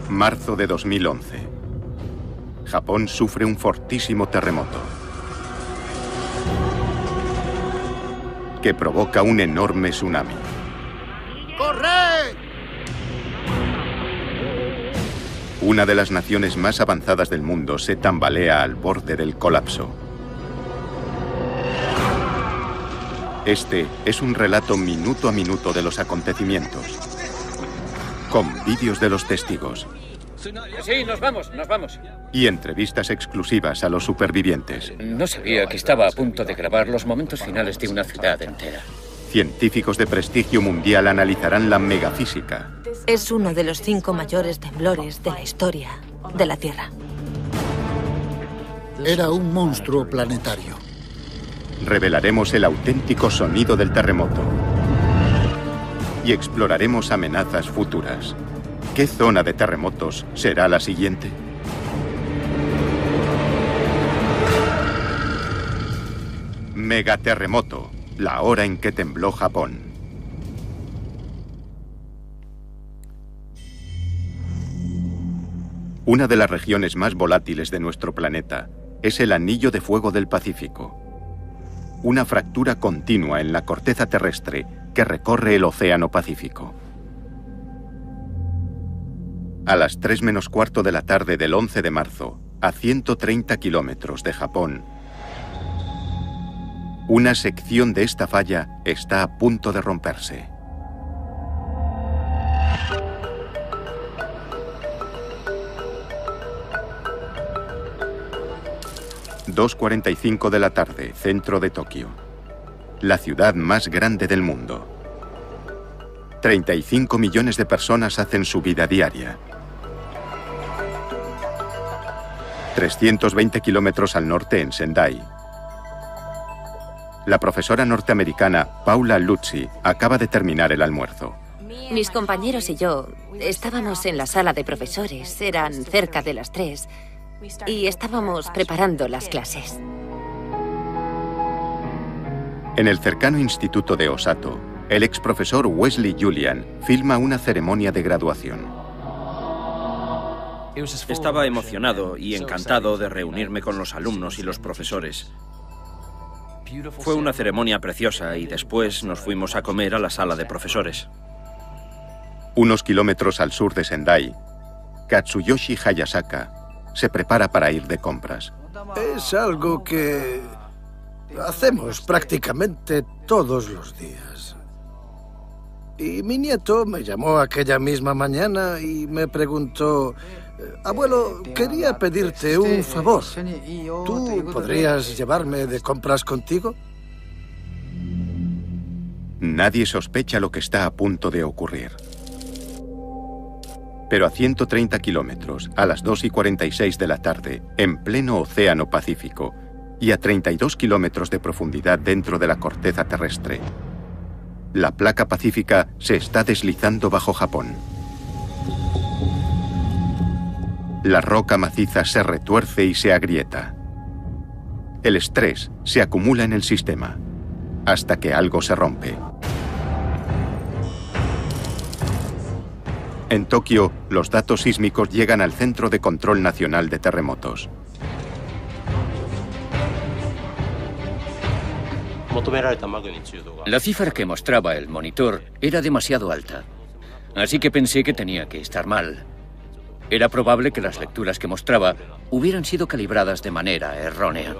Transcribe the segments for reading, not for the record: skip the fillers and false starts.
Marzo de 2011. Japón sufre un fortísimo terremoto que provoca un enorme tsunami. ¡Corre! Una de las naciones más avanzadas del mundo se tambalea al borde del colapso. Este es un relato minuto a minuto de los acontecimientos, con vídeos de los testigos. Sí, nos vamos. Y entrevistas exclusivas a los supervivientes. No sabía que estaba a punto de grabar los momentos finales de una ciudad entera. Científicos de prestigio mundial analizarán la megafísica. Es uno de los 5 mayores temblores de la historia de la Tierra. Era un monstruo planetario. Revelaremos el auténtico sonido del terremoto. Y exploraremos amenazas futuras. ¿Qué zona de terremotos será la siguiente? Megaterremoto, la hora en que tembló Japón. Una de las regiones más volátiles de nuestro planeta es el Anillo de Fuego del Pacífico. Una fractura continua en la corteza terrestre que recorre el Océano Pacífico. A las 3 menos cuarto de la tarde del 11 de marzo, a 130 kilómetros de Japón, una sección de esta falla está a punto de romperse. – 2:45 de la tarde, centro de Tokio. La ciudad más grande del mundo. 35 millones de personas hacen su vida diaria. 320 kilómetros al norte, en Sendai. La profesora norteamericana Paula Luzzi acaba de terminar el almuerzo. Mis compañeros y yo estábamos en la sala de profesores. Eran cerca de las 3 y estábamos preparando las clases. En el cercano instituto de Osato, el ex profesor Wesley Julian filma una ceremonia de graduación. Estaba emocionado y encantado de reunirme con los alumnos y los profesores. Fue una ceremonia preciosa y después nos fuimos a comer a la sala de profesores. Unos kilómetros al sur de Sendai, Katsuyoshi Hayasaka se prepara para ir de compras. Es algo que hacemos prácticamente todos los días. Y mi nieto me llamó aquella misma mañana y me preguntó: abuelo, quería pedirte un favor. ¿Tú podrías llevarme de compras contigo? Nadie sospecha lo que está a punto de ocurrir. Pero a 130 kilómetros, a las 2:46 de la tarde, en pleno Océano Pacífico, y a 32 kilómetros de profundidad dentro de la corteza terrestre, la placa pacífica se está deslizando bajo Japón. La roca maciza se retuerce y se agrieta. El estrés se acumula en el sistema, hasta que algo se rompe. En Tokio, los datos sísmicos llegan al Centro de Control Nacional de Terremotos. La cifra que mostraba el monitor era demasiado alta, así que pensé que tenía que estar mal. Era probable que las lecturas que mostraba hubieran sido calibradas de manera errónea.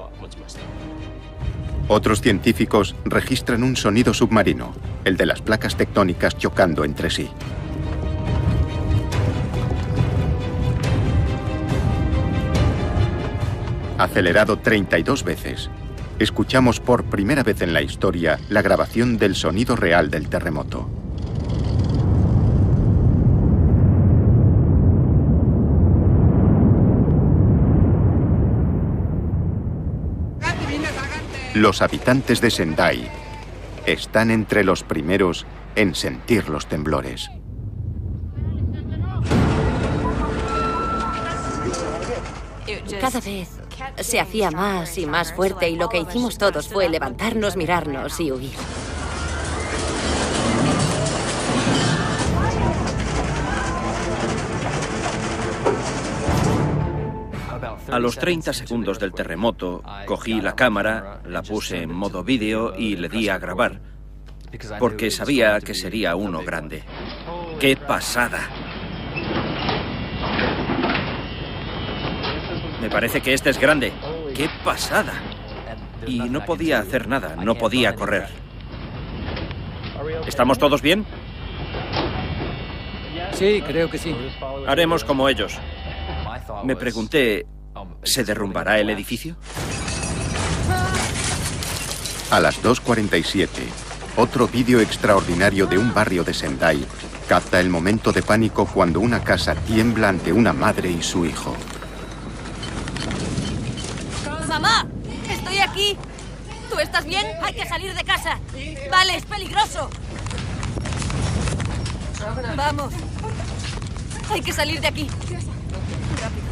Otros científicos registran un sonido submarino, el de las placas tectónicas chocando entre sí. Acelerado 32 veces, escuchamos por primera vez en la historia la grabación del sonido real del terremoto. Los habitantes de Sendai están entre los primeros en sentir los temblores. Cada vez se hacía más y más fuerte y lo que hicimos todos fue levantarnos, mirarnos y huir. A los 30 segundos del terremoto, cogí la cámara, la puse en modo vídeo y le di a grabar, porque sabía que sería uno grande. ¡Qué pasada! Me parece que este es grande. ¡Qué pasada! Y no podía hacer nada, no podía correr. ¿Estamos todos bien? Sí, creo que sí. Haremos como ellos. Me pregunté, ¿se derrumbará el edificio? A las 2:47, otro vídeo extraordinario de un barrio de Sendai capta el momento de pánico cuando una casa tiembla ante una madre y su hijo. ¡Mamá! ¡Estoy aquí! ¿Tú estás bien? Hay que salir de casa. Vale, es peligroso. Vamos. Hay que salir de aquí. Rápido.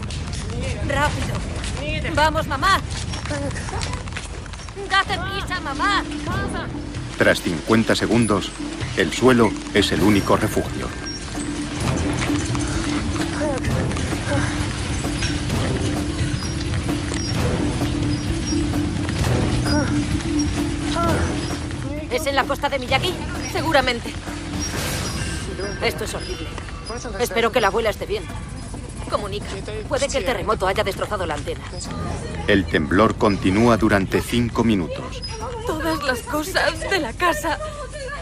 Rápido. Vamos, mamá. Date prisa, mamá. Tras 50 segundos, el suelo es el único refugio. ¿Es en la costa de Miyagi? Seguramente. Esto es horrible. Espero que la abuela esté bien. Comunica. Puede que el terremoto haya destrozado la antena. El temblor continúa durante 5 minutos. Todas las cosas de la casa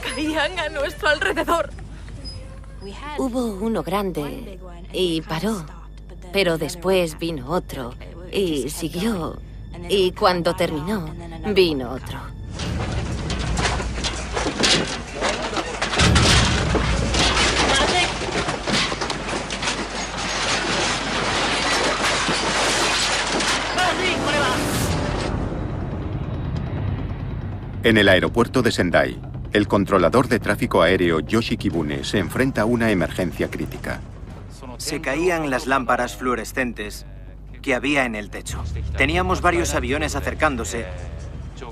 caían a nuestro alrededor. Hubo uno grande y paró, pero después vino otro y siguió. Y cuando terminó, vino otro. En el aeropuerto de Sendai, el controlador de tráfico aéreo Yoshi Kibune se enfrenta a una emergencia crítica. Se caían las lámparas fluorescentes que había en el techo. Teníamos varios aviones acercándose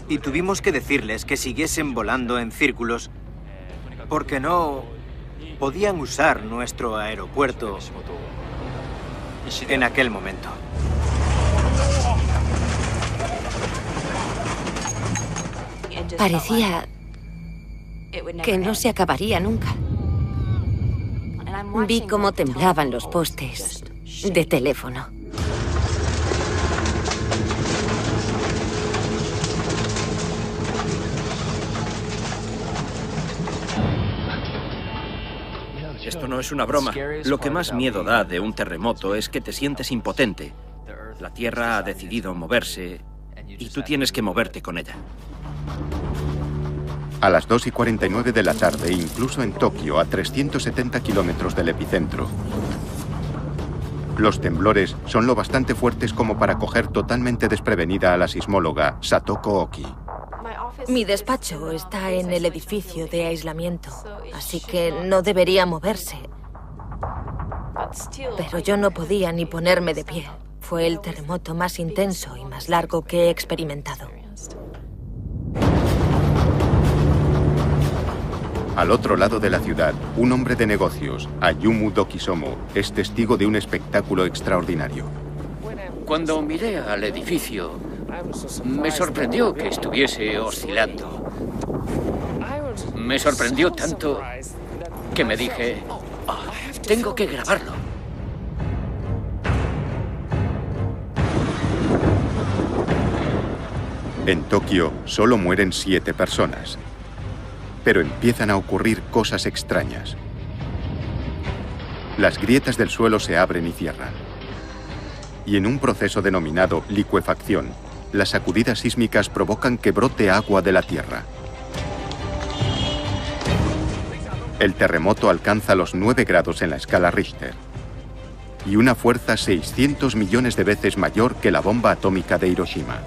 y tuvimos que decirles que siguiesen volando en círculos porque no podían usar nuestro aeropuerto en aquel momento. Parecía que no se acabaría nunca. Vi cómo temblaban los postes de teléfono. Esto no es una broma. Lo que más miedo da de un terremoto es que te sientes impotente. La Tierra ha decidido moverse y tú tienes que moverte con ella. A las 2:49 de la tarde, incluso en Tokio, a 370 kilómetros del epicentro, los temblores son lo bastante fuertes como para coger totalmente desprevenida a la sismóloga Satoko Oki. Mi despacho está en el edificio de aislamiento, así que no debería moverse. Pero yo no podía ni ponerme de pie. Fue el terremoto más intenso y más largo que he experimentado. Al otro lado de la ciudad, un hombre de negocios, Ayumu Dokisomo, es testigo de un espectáculo extraordinario. Cuando miré al edificio, me sorprendió que estuviese oscilando. Me sorprendió tanto que me dije, tengo que grabarlo. En Tokio solo mueren 7 personas. Pero empiezan a ocurrir cosas extrañas. Las grietas del suelo se abren y cierran. Y en un proceso denominado licuefacción, las sacudidas sísmicas provocan que brote agua de la tierra. El terremoto alcanza los 9 grados en la escala Richter y una fuerza 600 millones de veces mayor que la bomba atómica de Hiroshima.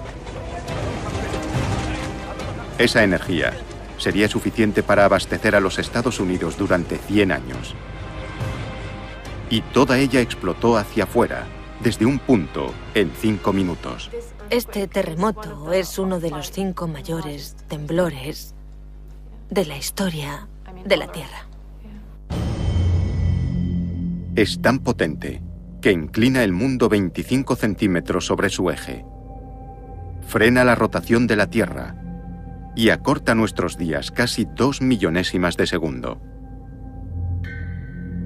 Esa energía sería suficiente para abastecer a los Estados Unidos durante 100 años. Y toda ella explotó hacia afuera, desde un punto, en 5 minutos. Este terremoto es uno de los 5 mayores temblores de la historia de la Tierra. Es tan potente que inclina el mundo 25 centímetros sobre su eje. Frena la rotación de la Tierra y acorta nuestros días casi 2 millonésimas de segundo.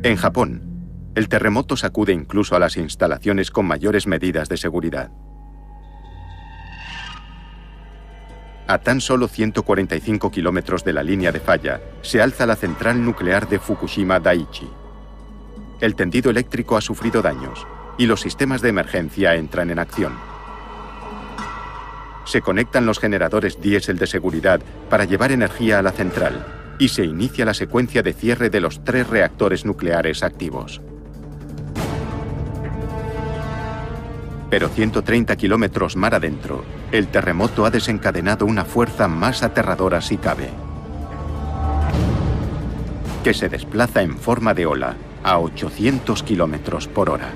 En Japón, el terremoto sacude incluso a las instalaciones con mayores medidas de seguridad. A tan solo 145 kilómetros de la línea de falla, se alza la central nuclear de Fukushima Daiichi. El tendido eléctrico ha sufrido daños y los sistemas de emergencia entran en acción. Se conectan los generadores diésel de seguridad para llevar energía a la central y se inicia la secuencia de cierre de los 3 reactores nucleares activos. Pero 130 kilómetros mar adentro, el terremoto ha desencadenado una fuerza más aterradora si cabe, que se desplaza en forma de ola a 800 kilómetros por hora.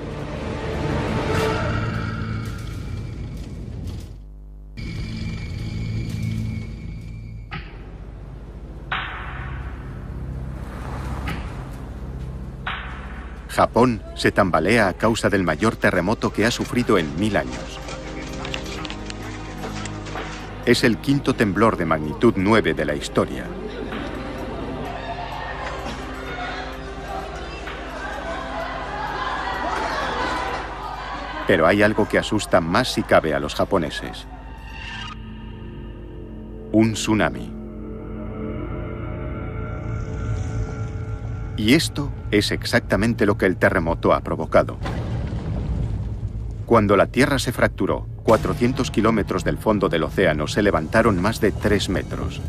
Japón se tambalea a causa del mayor terremoto que ha sufrido en 1000 años. Es el 5º temblor de magnitud 9 de la historia. Pero hay algo que asusta más si cabe a los japoneses. Un tsunami. Y esto es exactamente lo que el terremoto ha provocado. Cuando la Tierra se fracturó, 400 kilómetros del fondo del océano se levantaron más de 3 metros.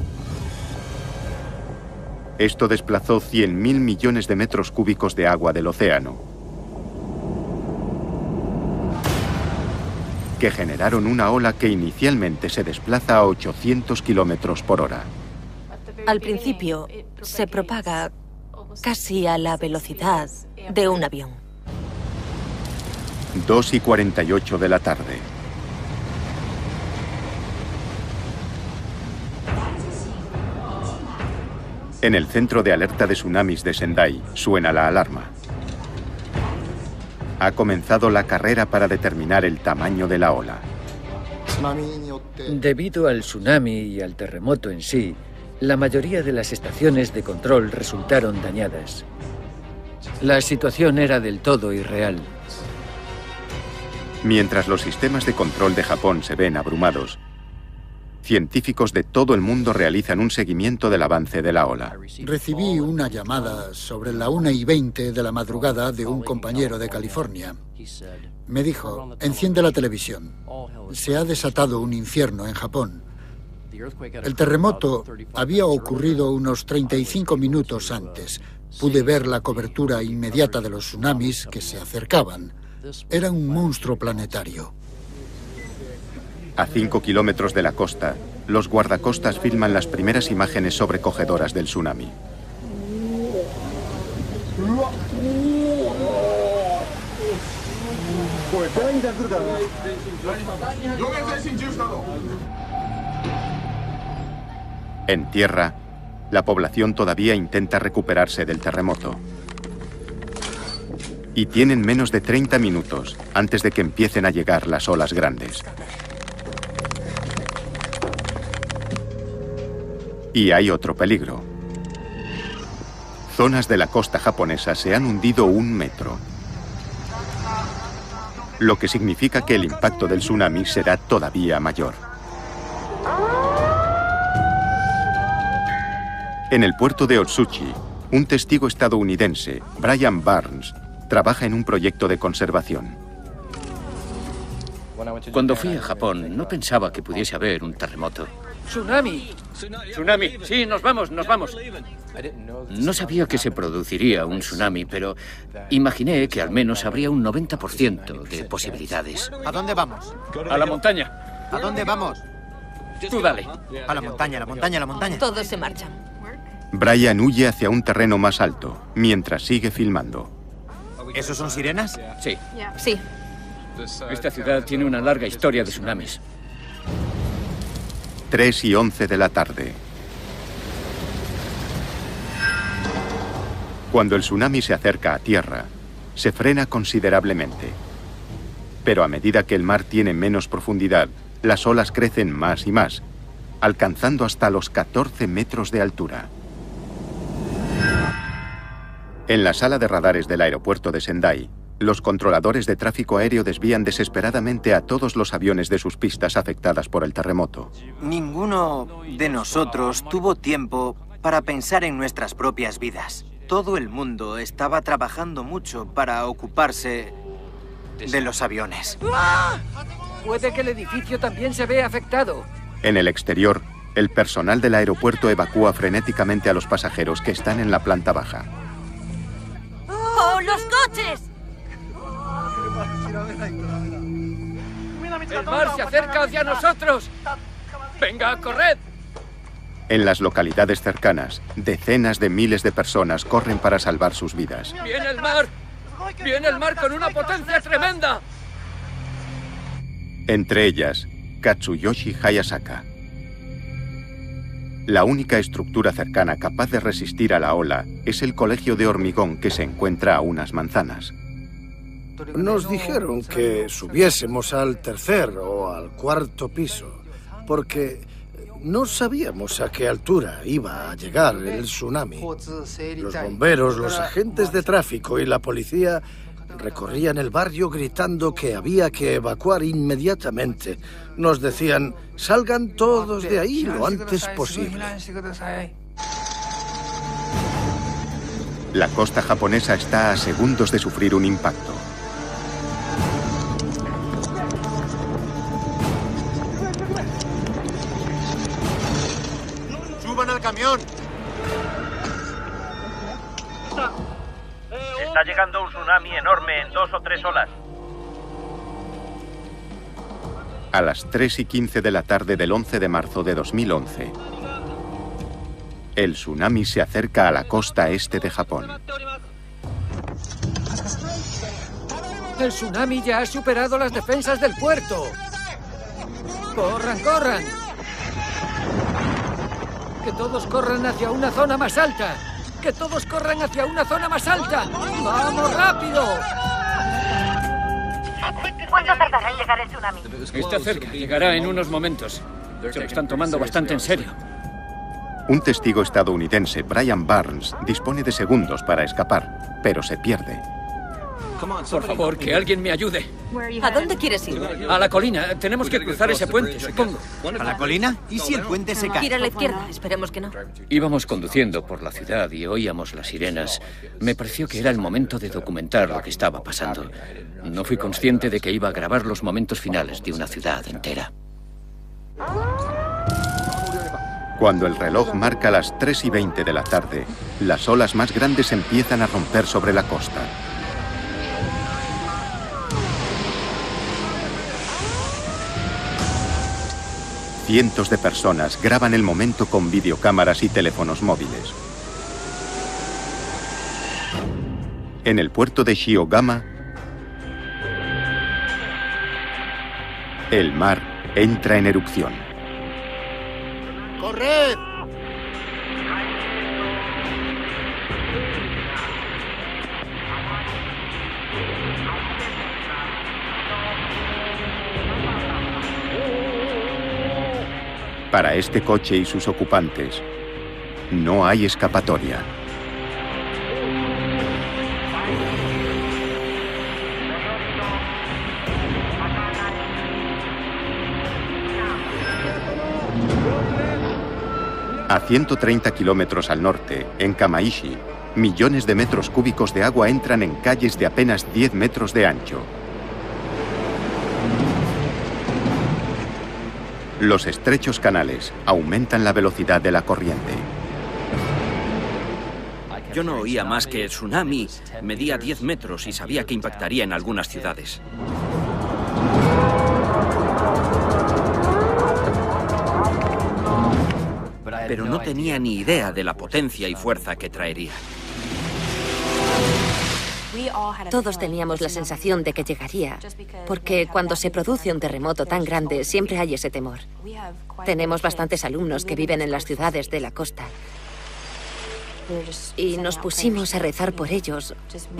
Esto desplazó 100.000 millones de metros cúbicos de agua del océano, que generaron una ola que inicialmente se desplaza a 800 kilómetros por hora. Al principio, se propaga casi a la velocidad de un avión. 2:48 de la tarde. En el centro de alerta de tsunamis de Sendai suena la alarma. Ha comenzado la carrera para determinar el tamaño de la ola. Debido al tsunami y al terremoto en sí, la mayoría de las estaciones de control resultaron dañadas. La situación era del todo irreal. Mientras los sistemas de control de Japón se ven abrumados, científicos de todo el mundo realizan un seguimiento del avance de la ola. Recibí una llamada sobre la 1:20 de la madrugada de un compañero de California. Me dijo, enciende la televisión. Se ha desatado un infierno en Japón. El terremoto había ocurrido unos 35 minutos antes. Pude ver la cobertura inmediata de los tsunamis que se acercaban. Era un monstruo planetario. A 5 kilómetros de la costa, los guardacostas filman las primeras imágenes sobrecogedoras del tsunami. En tierra, la población todavía intenta recuperarse del terremoto. Y tienen menos de 30 minutos antes de que empiecen a llegar las olas grandes. Y hay otro peligro. Zonas de la costa japonesa se han hundido 1 metro, lo que significa que el impacto del tsunami será todavía mayor. En el puerto de Otsuchi, un testigo estadounidense, Brian Barnes, trabaja en un proyecto de conservación. Cuando fui a Japón, no pensaba que pudiese haber un terremoto. ¡Tsunami! ¡Tsunami! Sí, nos vamos, nos vamos. No sabía que se produciría un tsunami, pero imaginé que al menos habría un 90% de posibilidades. ¿A dónde vamos? ¡A la montaña! ¿A dónde vamos? Tú dale. A la montaña, la montaña, la montaña. Todos se marchan. Brian huye hacia un terreno más alto, mientras sigue filmando. ¿Esos son sirenas? Sí. Sí. Esta ciudad tiene una larga historia de tsunamis. 3:11 de la tarde. Cuando el tsunami se acerca a tierra, se frena considerablemente. Pero a medida que el mar tiene menos profundidad, las olas crecen más y más, alcanzando hasta los 14 metros de altura. En la sala de radares del aeropuerto de Sendai, los controladores de tráfico aéreo desvían desesperadamente a todos los aviones de sus pistas afectadas por el terremoto. Ninguno de nosotros tuvo tiempo para pensar en nuestras propias vidas. Todo el mundo estaba trabajando mucho para ocuparse de los aviones. Puede que el edificio también se vea afectado. En el exterior, el personal del aeropuerto evacúa frenéticamente a los pasajeros que están en la planta baja. ¡Oh, los coches! ¡El mar se acerca hacia nosotros! ¡Venga, corred! En las localidades cercanas, decenas de miles de personas corren para salvar sus vidas. ¡Viene el mar! ¡Viene el mar con una potencia tremenda! Entre ellas, Katsuyoshi Hayasaka. La única estructura cercana capaz de resistir a la ola es el colegio de hormigón que se encuentra a unas manzanas. Nos dijeron que subiésemos al tercer o al cuarto piso, porque no sabíamos a qué altura iba a llegar el tsunami. Los bomberos, los agentes de tráfico y la policía recorrían el barrio gritando que había que evacuar inmediatamente. Nos decían, salgan todos de ahí lo antes posible. La costa japonesa está a segundos de sufrir un impacto. ¡Suban al camión! Está llegando un tsunami enorme en 2 o 3 olas. A las 3:15 de la tarde del 11 de marzo de 2011, el tsunami se acerca a la costa este de Japón. El tsunami ya ha superado las defensas del puerto. ¡Corran, corran! ¡Que todos corran hacia una zona más alta! ¡Que todos corran hacia una zona más alta! ¡Vamos, rápido! ¿Cuánto tardará en llegar el tsunami? Está cerca, llegará en unos momentos. Se lo están tomando bastante en serio. Un testigo estadounidense, Brian Barnes, dispone de segundos para escapar, pero se pierde. Por favor, que alguien me ayude. ¿A dónde quieres ir? A la colina. Tenemos que cruzar ese puente, supongo. ¿A la colina? ¿Y si el puente se cae? Gira a la izquierda. Esperemos que no. Íbamos conduciendo por la ciudad y oíamos las sirenas. Me pareció que era el momento de documentar lo que estaba pasando. No fui consciente de que iba a grabar los momentos finales de una ciudad entera. Cuando el reloj marca las 3:20 de la tarde, las olas más grandes empiezan a romper sobre la costa. Cientos de personas graban el momento con videocámaras y teléfonos móviles. En el puerto de Shiogama, el mar entra en erupción. ¡Corred! Para este coche y sus ocupantes, no hay escapatoria. A 130 kilómetros al norte, en Kamaishi, millones de metros cúbicos de agua entran en calles de apenas 10 metros de ancho. Los estrechos canales aumentan la velocidad de la corriente. Yo no oía más que el tsunami medía 10 metros y sabía que impactaría en algunas ciudades. Pero no tenía ni idea de la potencia y fuerza que traería. Todos teníamos la sensación de que llegaría, porque cuando se produce un terremoto tan grande siempre hay ese temor. Tenemos bastantes alumnos que viven en las ciudades de la costa. y nos pusimos a rezar por ellos.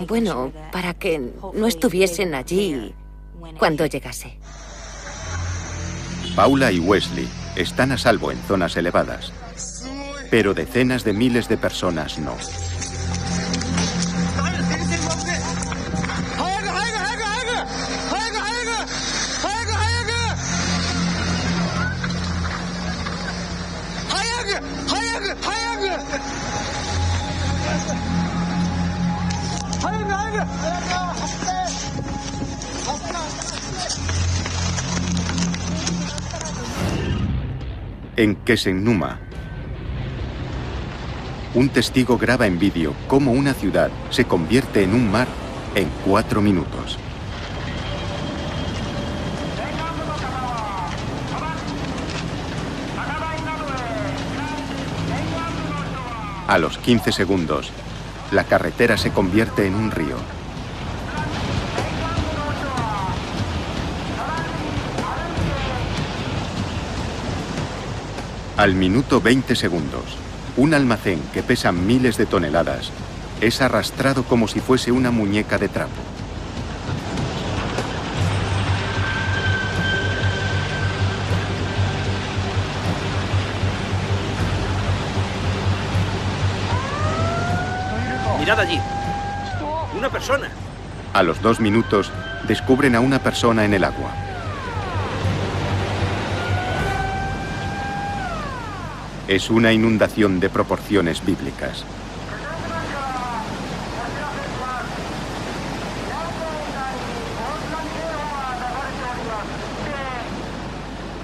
Bueno, para que no estuviesen allí cuando llegase. Paula y Wesley están a salvo en zonas elevadas, pero decenas de miles de personas no. En Kesennuma, un testigo graba en vídeo cómo una ciudad se convierte en un mar en 4 minutos. A los 15 segundos, la carretera se convierte en un río. Al minuto 20 segundos, un almacén que pesa miles de toneladas es arrastrado como si fuese una muñeca de trapo. ¡Mirad allí! ¡Una persona! A los 2 minutos, descubren a una persona en el agua. Es una inundación de proporciones bíblicas.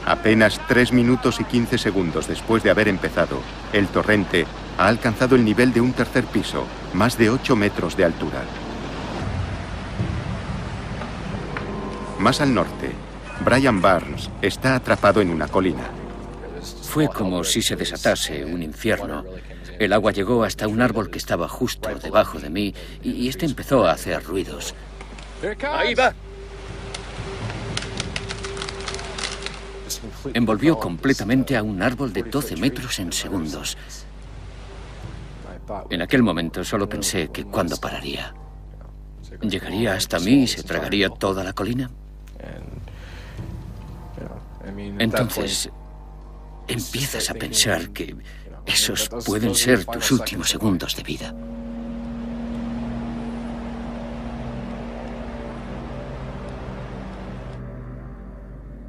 Apenas 3 minutos y 15 segundos después de haber empezado, el torrente ha alcanzado el nivel de un tercer piso, más de 8 metros de altura. Más al norte, Brian Barnes está atrapado en una colina. Fue como si se desatase un infierno. El agua llegó hasta un árbol que estaba justo debajo de mí y este empezó a hacer ruidos. ¡Ahí va! Envolvió completamente a un árbol de 12 metros en segundos. En aquel momento solo pensé que cuándo pararía. ¿Llegaría hasta mí y se tragaría toda la colina? Entonces, empiezas a pensar que esos pueden ser tus últimos segundos de vida.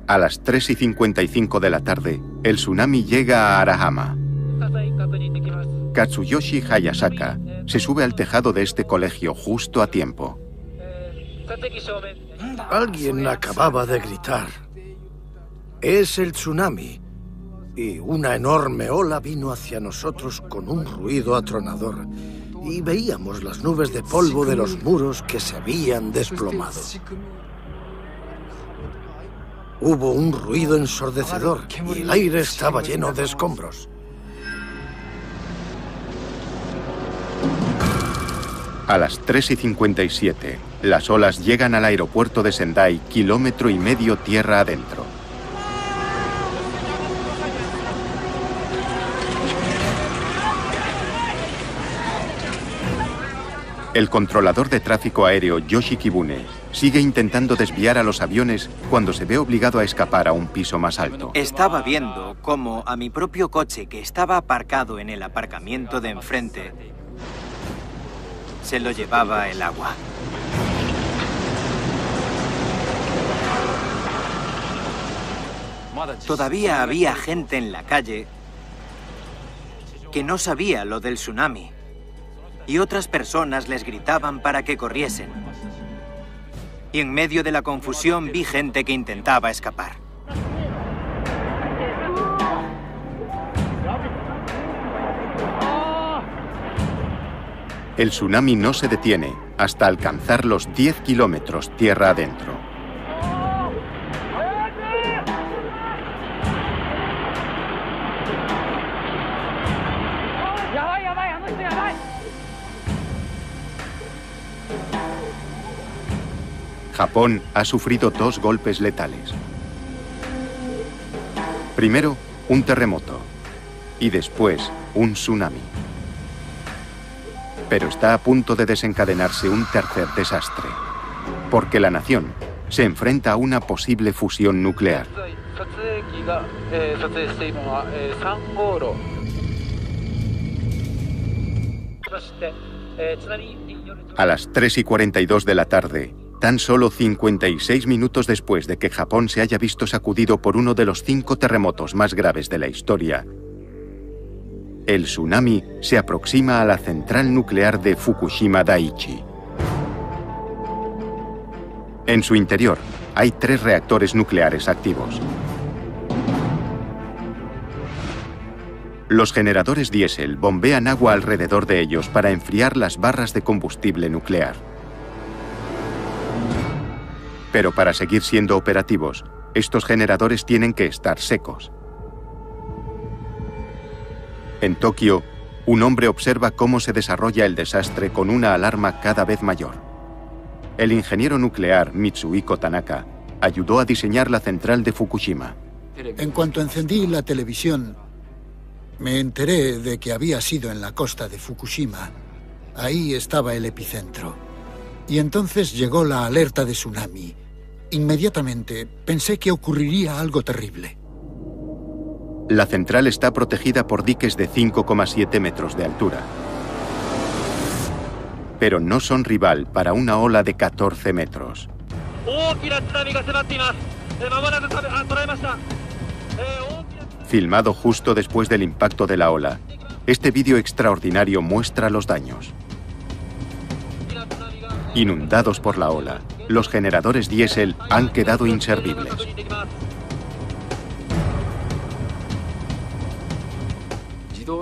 A las 3:55 de la tarde, el tsunami llega a Arahama. Katsuyoshi Hayasaka se sube al tejado de este colegio justo a tiempo. Alguien acababa de gritar. Es el tsunami. Y una enorme ola vino hacia nosotros con un ruido atronador. Y veíamos las nubes de polvo de los muros que se habían desplomado. Hubo un ruido ensordecedor y el aire estaba lleno de escombros. A las 3:57, las olas llegan al aeropuerto de Sendai, 1,5 kilómetros tierra adentro. El controlador de tráfico aéreo Yoshi Kibune sigue intentando desviar a los aviones cuando se ve obligado a escapar a un piso más alto. Estaba viendo cómo a mi propio coche, que estaba aparcado en el aparcamiento de enfrente, se lo llevaba el agua. Todavía había gente en la calle que no sabía lo del tsunami. Y otras personas les gritaban para que corriesen. Y en medio de la confusión vi gente que intentaba escapar. El tsunami no se detiene hasta alcanzar los 10 kilómetros tierra adentro. Japón ha sufrido 2 golpes letales. Primero, un terremoto y después un tsunami. Pero está a punto de desencadenarse un tercer desastre, porque la nación se enfrenta a una posible fusión nuclear. A las 3:42 de la tarde, tan solo 56 minutos después de que Japón se haya visto sacudido por uno de los 5 terremotos más graves de la historia, el tsunami se aproxima a la central nuclear de Fukushima Daiichi. En su interior hay 3 reactores nucleares activos. Los generadores diésel bombean agua alrededor de ellos para enfriar las barras de combustible nuclear. Pero para seguir siendo operativos, estos generadores tienen que estar secos. En Tokio, un hombre observa cómo se desarrolla el desastre con una alarma cada vez mayor. El ingeniero nuclear Mitsuhiko Tanaka ayudó a diseñar la central de Fukushima. En cuanto encendí la televisión, me enteré de que había sido en la costa de Fukushima. Ahí estaba el epicentro. Y entonces llegó la alerta de tsunami. Inmediatamente pensé que ocurriría algo terrible. La central está protegida por diques de 5,7 metros de altura. Pero no son rival para una ola de 14 metros. Filmado justo después del impacto de la ola, este vídeo extraordinario muestra los daños. Inundados por la ola, los generadores diésel han quedado inservibles.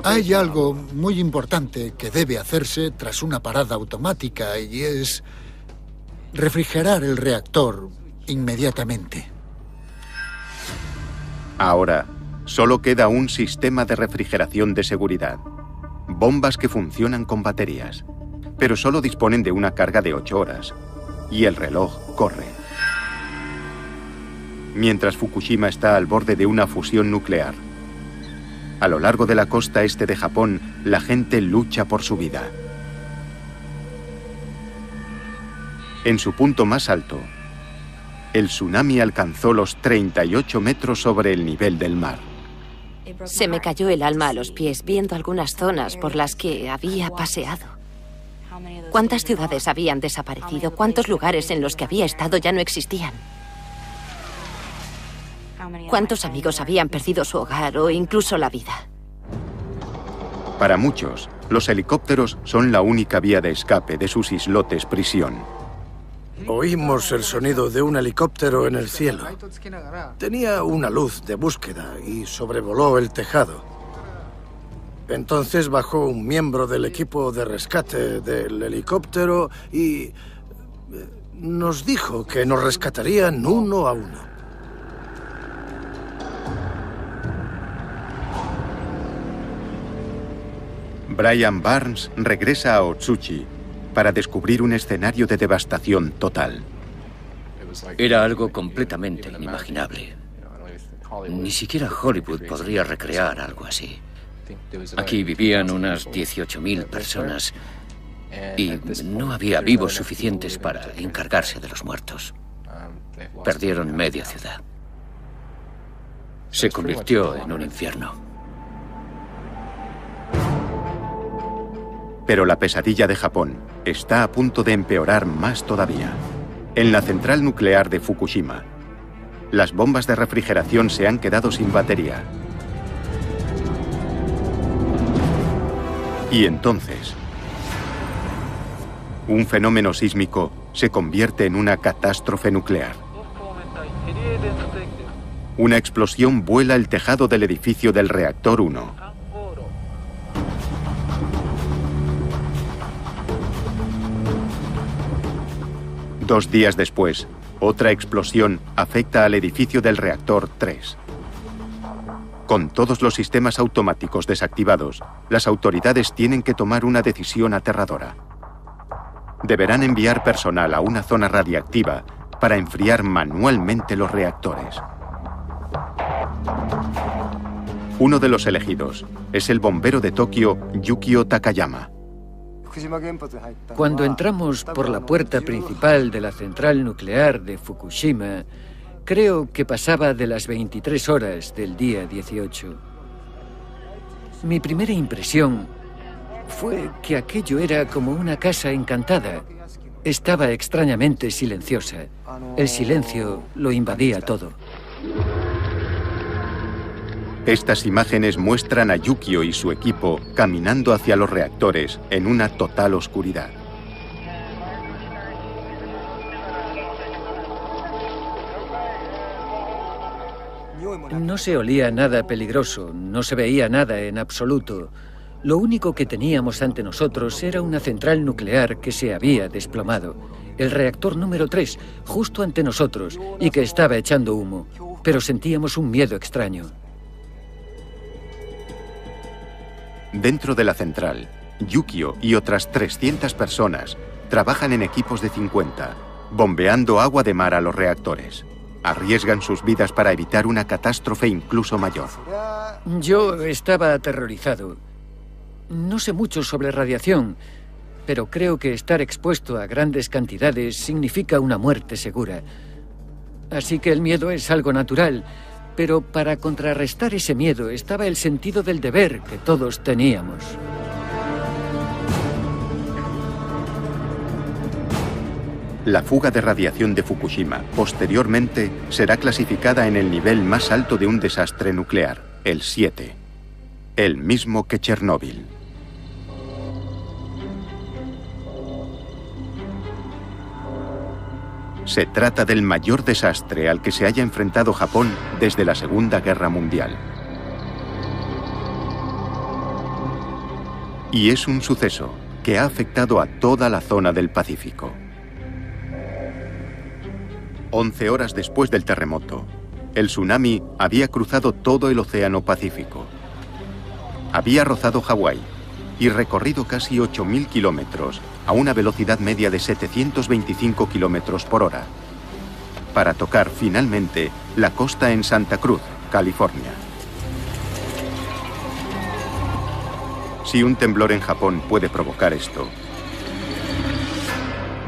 Hay algo muy importante que debe hacerse tras una parada automática y es refrigerar el reactor inmediatamente. Ahora, solo queda un sistema de refrigeración de seguridad. Bombas que funcionan con baterías, pero solo disponen de una carga de 8 horas. Y el reloj corre. Mientras Fukushima está al borde de una fusión nuclear, a lo largo de la costa este de Japón, la gente lucha por su vida. En su punto más alto, el tsunami alcanzó los 38 metros sobre el nivel del mar. Se me cayó el alma a los pies viendo algunas zonas por las que había paseado. ¿Cuántas ciudades habían desaparecido? ¿Cuántos lugares en los que había estado ya no existían? ¿Cuántos amigos habían perdido su hogar o incluso la vida? Para muchos, los helicópteros son la única vía de escape de sus islotes prisión. Oímos el sonido de un helicóptero en el cielo. Tenía una luz de búsqueda y sobrevoló el tejado. Entonces bajó un miembro del equipo de rescate del helicóptero y nos dijo que nos rescatarían uno a uno. Brian Barnes regresa a Otsuchi para descubrir un escenario de devastación total. Era algo completamente inimaginable. Ni siquiera Hollywood podría recrear algo así. Aquí vivían unas 18.000 personas y no había vivos suficientes para encargarse de los muertos. Perdieron media ciudad. Se convirtió en un infierno. Pero la pesadilla de Japón está a punto de empeorar más todavía. En la central nuclear de Fukushima, las bombas de refrigeración se han quedado sin batería. Y entonces, un fenómeno sísmico se convierte en una catástrofe nuclear. Una explosión vuela el tejado del edificio del reactor 1. Dos días después, otra explosión afecta al edificio del reactor 3. Con todos los sistemas automáticos desactivados, las autoridades tienen que tomar una decisión aterradora. Deberán enviar personal a una zona radiactiva para enfriar manualmente los reactores. Uno de los elegidos es el bombero de Tokio, Yukio Takayama. Cuando entramos por la puerta principal de la central nuclear de Fukushima, creo que pasaba de las 23 horas del día 18. Mi primera impresión fue que aquello era como una casa encantada. Estaba extrañamente silenciosa. El silencio lo invadía todo. Estas imágenes muestran a Yukio y su equipo caminando hacia los reactores en una total oscuridad. No se olía nada peligroso, no se veía nada en absoluto. Lo único que teníamos ante nosotros era una central nuclear que se había desplomado. El reactor número 3, justo ante nosotros, y que estaba echando humo. Pero sentíamos un miedo extraño. Dentro de la central, Yukio y otras 300 personas trabajan en equipos de 50, bombeando agua de mar a los reactores. Arriesgan sus vidas para evitar una catástrofe incluso mayor. Yo estaba aterrorizado. No sé mucho sobre radiación, pero creo que estar expuesto a grandes cantidades significa una muerte segura. Así que el miedo es algo natural, pero para contrarrestar ese miedo estaba el sentido del deber que todos teníamos. La fuga de radiación de Fukushima posteriormente será clasificada en el nivel más alto de un desastre nuclear, el 7, el mismo que Chernóbil. Se trata del mayor desastre al que se haya enfrentado Japón desde la Segunda Guerra Mundial. Y es un suceso que ha afectado a toda la zona del Pacífico. 11 horas después del terremoto, el tsunami había cruzado todo el Océano Pacífico. Había rozado Hawái y recorrido casi 8.000 kilómetros a una velocidad media de 725 kilómetros por hora, para tocar finalmente la costa en Santa Cruz, California. Si un temblor en Japón puede provocar esto,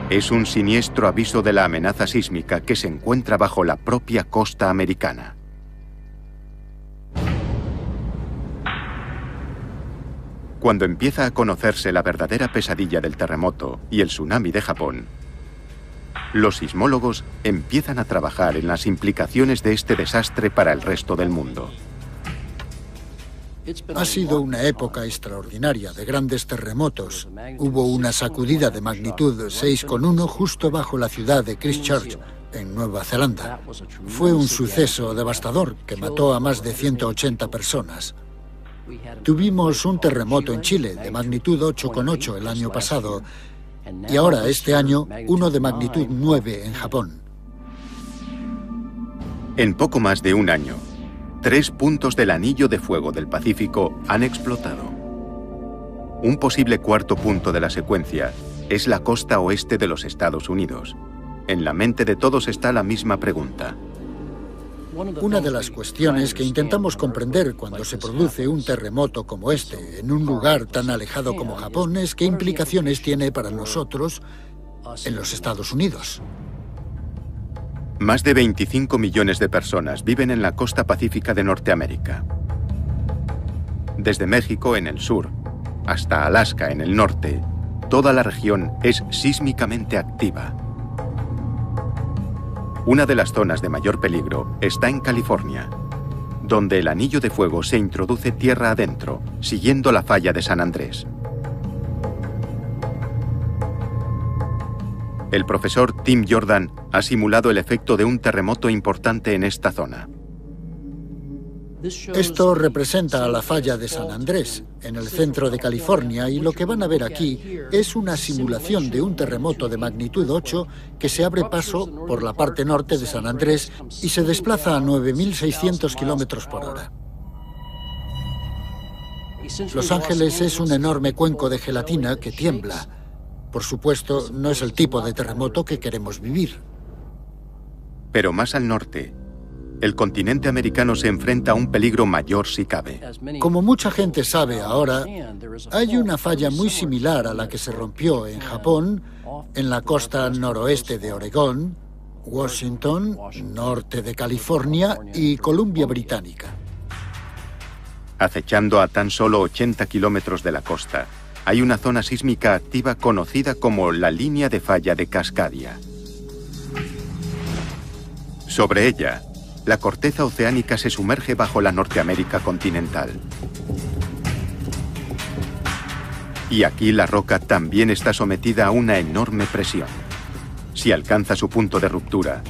es un siniestro aviso de la amenaza sísmica que se encuentra bajo la propia costa americana. Cuando empieza a conocerse la verdadera pesadilla del terremoto y el tsunami de Japón, los sismólogos empiezan a trabajar en las implicaciones de este desastre para el resto del mundo. Ha sido una época extraordinaria de grandes terremotos. Hubo una sacudida de magnitud 6,1 justo bajo la ciudad de Christchurch, en Nueva Zelanda. Fue un suceso devastador que mató a más de 180 personas. Tuvimos un terremoto en Chile de magnitud 8,8 el año pasado y ahora, este año, uno de magnitud 9 en Japón. En poco más de un año, 3 puntos del anillo de fuego del Pacífico han explotado. Un posible cuarto punto de la secuencia es la costa oeste de los Estados Unidos. En la mente de todos está la misma pregunta. Una de las cuestiones que intentamos comprender cuando se produce un terremoto como este en un lugar tan alejado como Japón es qué implicaciones tiene para nosotros en los Estados Unidos. Más de 25 millones de personas viven en la costa pacífica de Norteamérica. Desde México en el sur hasta Alaska en el norte, toda la región es sísmicamente activa. Una de las zonas de mayor peligro está en California, donde el anillo de fuego se introduce tierra adentro, siguiendo la falla de San Andrés. El profesor Tim Jordan ha simulado el efecto de un terremoto importante en esta zona. Esto representa a la falla de San Andrés, en el centro de California, y lo que van a ver aquí es una simulación de un terremoto de magnitud 8 que se abre paso por la parte norte de San Andrés y se desplaza a 9.600 kilómetros por hora. Los Ángeles es un enorme cuenco de gelatina que tiembla. Por supuesto, no es el tipo de terremoto que queremos vivir. Pero más al norte, el continente americano se enfrenta a un peligro mayor si cabe. Como mucha gente sabe ahora, hay una falla muy similar a la que se rompió en Japón, en la costa noroeste de Oregón, Washington, norte de California y Columbia Británica. Acechando a tan solo 80 kilómetros de la costa, hay una zona sísmica activa conocida como la línea de falla de Cascadia. Sobre ella, la corteza oceánica se sumerge bajo la Norteamérica continental. Y aquí la roca también está sometida a una enorme presión. Si alcanza su punto de ruptura,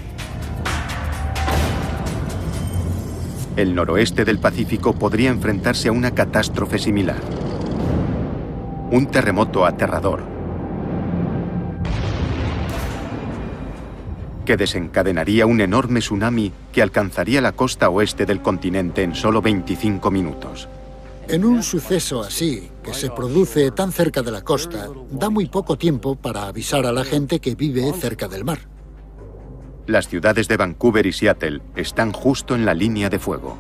el noroeste del Pacífico podría enfrentarse a una catástrofe similar. Un terremoto aterrador que desencadenaría un enorme tsunami que alcanzaría la costa oeste del continente en solo 25 minutos. En un suceso así, que se produce tan cerca de la costa, da muy poco tiempo para avisar a la gente que vive cerca del mar. Las ciudades de Vancouver y Seattle están justo en la línea de fuego.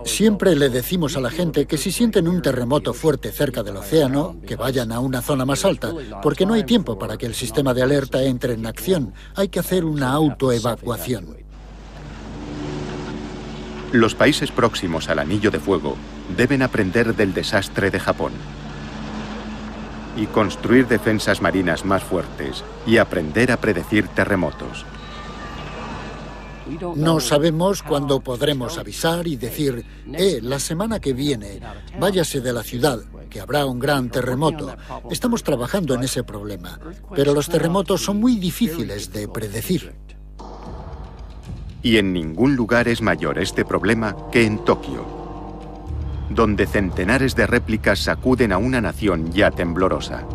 Siempre le decimos a la gente que si sienten un terremoto fuerte cerca del océano, que vayan a una zona más alta, porque no hay tiempo para que el sistema de alerta entre en acción. Hay que hacer una autoevacuación. Los países próximos al Anillo de Fuego deben aprender del desastre de Japón y construir defensas marinas más fuertes y aprender a predecir terremotos. No sabemos cuándo podremos avisar y decir, la semana que viene, váyase de la ciudad, que habrá un gran terremoto. Estamos trabajando en ese problema, pero los terremotos son muy difíciles de predecir. Y en ningún lugar es mayor este problema que en Tokio, donde centenares de réplicas sacuden a una nación ya temblorosa.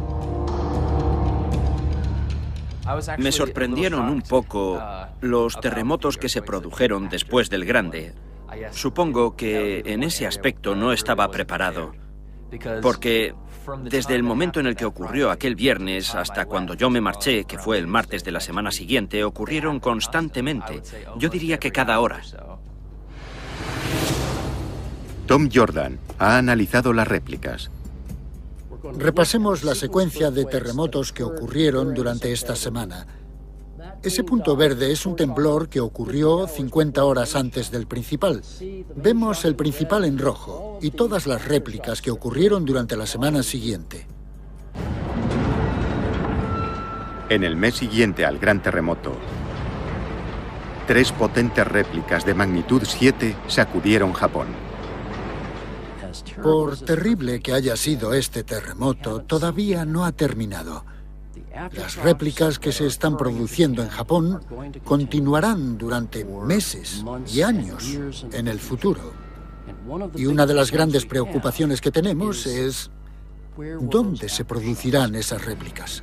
Me sorprendieron un poco los terremotos que se produjeron después del Grande. Supongo que en ese aspecto no estaba preparado, porque desde el momento en el que ocurrió aquel viernes hasta cuando yo me marché, que fue el martes de la semana siguiente, ocurrieron constantemente. Yo diría que cada hora. Tom Jordan ha analizado las réplicas. Repasemos la secuencia de terremotos que ocurrieron durante esta semana. Ese punto verde es un temblor que ocurrió 50 horas antes del principal. Vemos el principal en rojo y todas las réplicas que ocurrieron durante la semana siguiente. En el mes siguiente al gran terremoto, 3 potentes réplicas de magnitud 7 sacudieron Japón. Por terrible que haya sido este terremoto, todavía no ha terminado. Las réplicas que se están produciendo en Japón continuarán durante meses y años en el futuro. Y una de las grandes preocupaciones que tenemos es ¿dónde se producirán esas réplicas?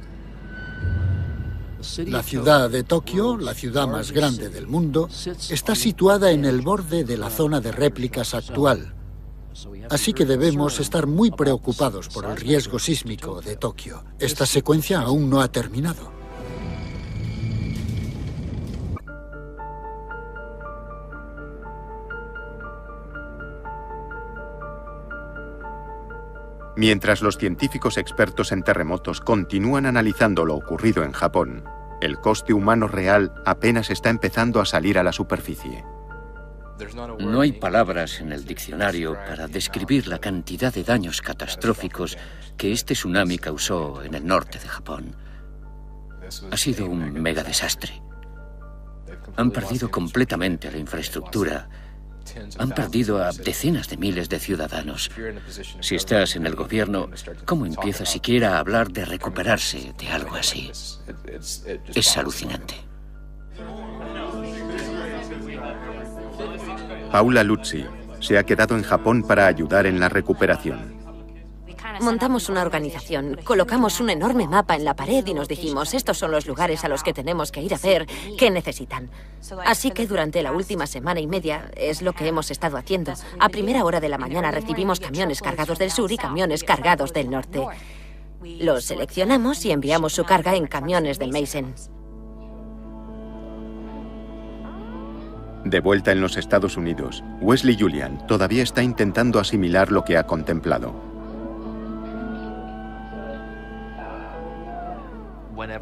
La ciudad de Tokio, la ciudad más grande del mundo, está situada en el borde de la zona de réplicas actual. Así que debemos estar muy preocupados por el riesgo sísmico de Tokio. Esta secuencia aún no ha terminado. Mientras los científicos expertos en terremotos continúan analizando lo ocurrido en Japón, el coste humano real apenas está empezando a salir a la superficie. No hay palabras en el diccionario para describir la cantidad de daños catastróficos que este tsunami causó en el norte de Japón. Ha sido un mega desastre. Han perdido completamente la infraestructura. Han perdido a decenas de miles de ciudadanos. Si estás en el gobierno, ¿cómo empiezas siquiera a hablar de recuperarse de algo así? Es alucinante. Paula Luzzi se ha quedado en Japón para ayudar en la recuperación. Montamos una organización, colocamos un enorme mapa en la pared y nos dijimos, estos son los lugares a los que tenemos que ir a ver qué necesitan. Así que durante la última semana y media es lo que hemos estado haciendo. A primera hora de la mañana recibimos camiones cargados del sur y camiones cargados del norte. Los seleccionamos y enviamos su carga en camiones del Mason. De vuelta en los Estados Unidos, Wesley Julian todavía está intentando asimilar lo que ha contemplado.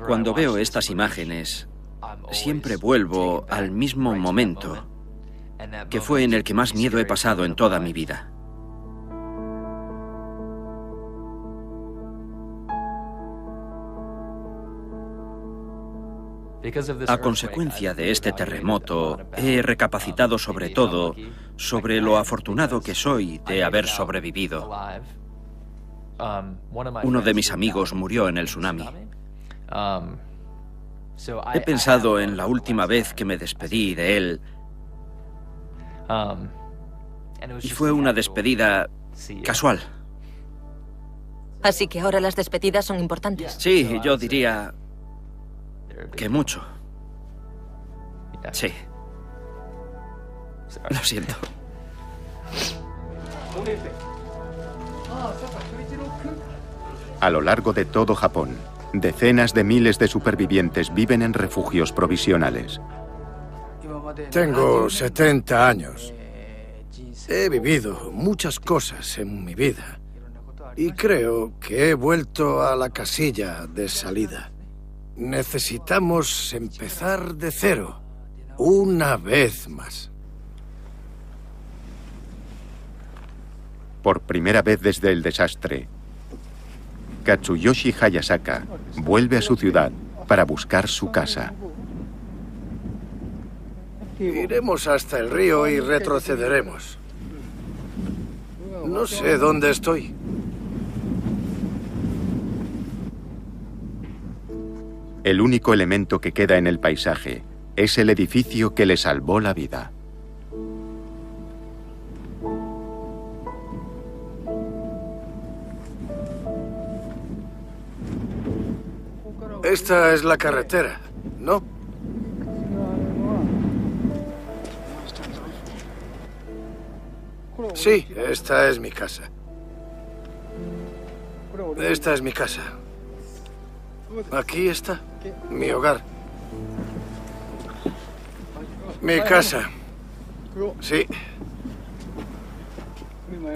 Cuando veo estas imágenes, siempre vuelvo al mismo momento, que fue en el que más miedo he pasado en toda mi vida. A consecuencia de este terremoto, he recapacitado sobre todo sobre lo afortunado que soy de haber sobrevivido. Uno de mis amigos murió en el tsunami. He pensado en la última vez que me despedí de él, y fue una despedida casual. Así que ahora las despedidas son importantes. Sí, yo diría que mucho. Sí. Lo siento. A lo largo de todo Japón, decenas de miles de supervivientes viven en refugios provisionales. Tengo 70 años. He vivido muchas cosas en mi vida y creo que he vuelto a la casilla de salida. Necesitamos empezar de cero, una vez más. Por primera vez desde el desastre, Katsuyoshi Hayasaka vuelve a su ciudad para buscar su casa. Iremos hasta el río y retrocederemos. No sé dónde estoy. El único elemento que queda en el paisaje es el edificio que le salvó la vida. Esta es la carretera, ¿no? Sí, esta es mi casa. Esta es mi casa. Aquí está mi hogar. Mi casa. Sí.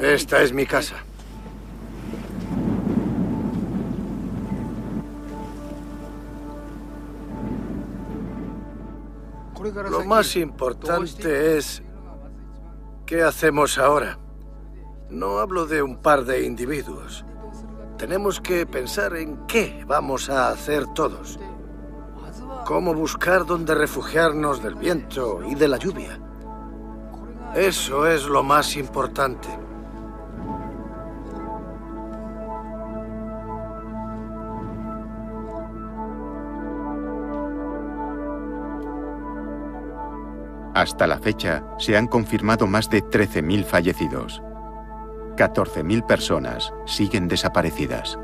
Esta es mi casa. Lo más importante es ¿qué hacemos ahora? No hablo de un par de individuos. Tenemos que pensar en qué vamos a hacer todos. Cómo buscar dónde refugiarnos del viento y de la lluvia. Eso es lo más importante. Hasta la fecha, se han confirmado más de 13.000 fallecidos. 14.000 personas siguen desaparecidas.